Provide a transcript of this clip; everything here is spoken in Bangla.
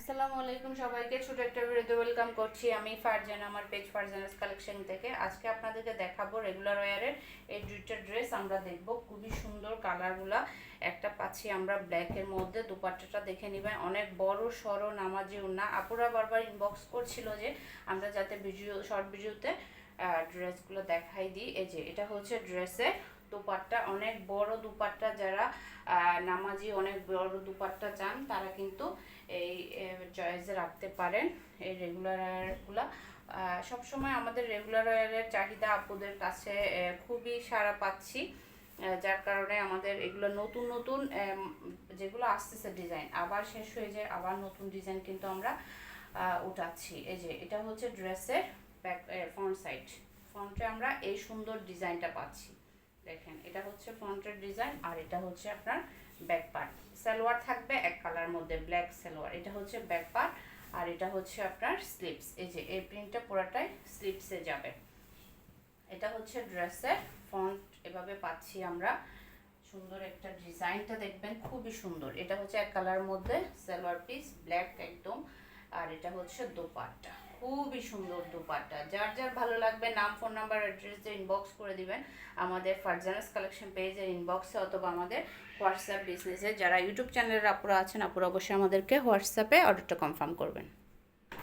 আসসালামু আলাইকুম সবাইকে, ছোট একটা ভিডিওতে ওয়েলকাম করছি। আমি ফারজানা, আমার পেজ ফারজানাস কালেকশন থেকে। আজকে আপনাদেরকে দেখাবো রেগুলার ওয়্যারের এই দুইটা ড্রেস। আমরা দেখব খুবই সুন্দর কালারগুলা। একটা পাচ্ছি আমরা ব্ল্যাকের মধ্যে, দুপাট্টাটা দেখে নেবেন, অনেক বড় সরো নামাজি ওড়না। আপুরা বারবার ইনবক্স করছিল যে আমরা যাতে শর্ট ভিডিওতে ড্রেসগুলো দেখাই দিই। এই যে এটা হচ্ছে ড্রেসের দুপাট্টা, অনেক বড় দুপাট্টা। যারা নামাজি অনেক বড় দুপাট্টা চান তারা কিন্তু এই চয়েসে রাখতে পারেন। এই রেগুলারগুলো সবসময় আমাদের রেগুলার ওয়্যারের চাহিদা আপুদের কাছে খুবই সাড়া পাচ্ছি, যার কারণে আমাদের এগুলো নতুন নতুন যেগুলো আসতেছে ডিজাইন আবার শেষ হয়ে যায়, আবার নতুন ডিজাইন কিন্তু আমরা উঠাচ্ছি। এই যে এটা হচ্ছে ড্রেসের ব্যাক ফ্রন্ট সাইড। ফ্রন্টে আমরা এই সুন্দর ডিজাইনটা পাচ্ছি। দেখেন এটা হচ্ছে ফ্রন্টের ডিজাইন, আর এটা হচ্ছে আপনার ব্যাক পার্ট। সালোয়ার থাকবে এক কালার মধ্যে, ব্ল্যাক সালোয়ার। এটা হচ্ছে ব্যাক পার্ট, আর এটা হচ্ছে আপনার স্লিপস। এই যে এই প্রিন্টটা পুরোটাই স্লিপসে যাবে। এটা হচ্ছে ড্রেসের ফ্রন্ট, এভাবে পাচ্ছি আমরা। সুন্দর একটা ডিজাইনটা দেখবেন, খুবই সুন্দর। এটা হচ্ছে এক কালার মধ্যে সালোয়ার পিস, ব্ল্যাক একদম। আর এটা হচ্ছে দোপাট্টা, খুবই সুন্দর দোপাট্টা। যার যার ভালো লাগবে নাম, ফোন নাম্বার, অ্যাড্রেস দিয়ে ইনবক্স করে দিবেন আমাদের ফারজানাস কালেকশন পেজের ইনবক্সে, অথবা আমাদের হোয়াটসঅ্যাপ বিজনেসে। যারা ইউটিউব চ্যানেলের আপুরা আছেন, আপুরা অবশ্যই আমাদেরকে হোয়াটসঅ্যাপে অর্ডারটা কনফার্ম করবেন।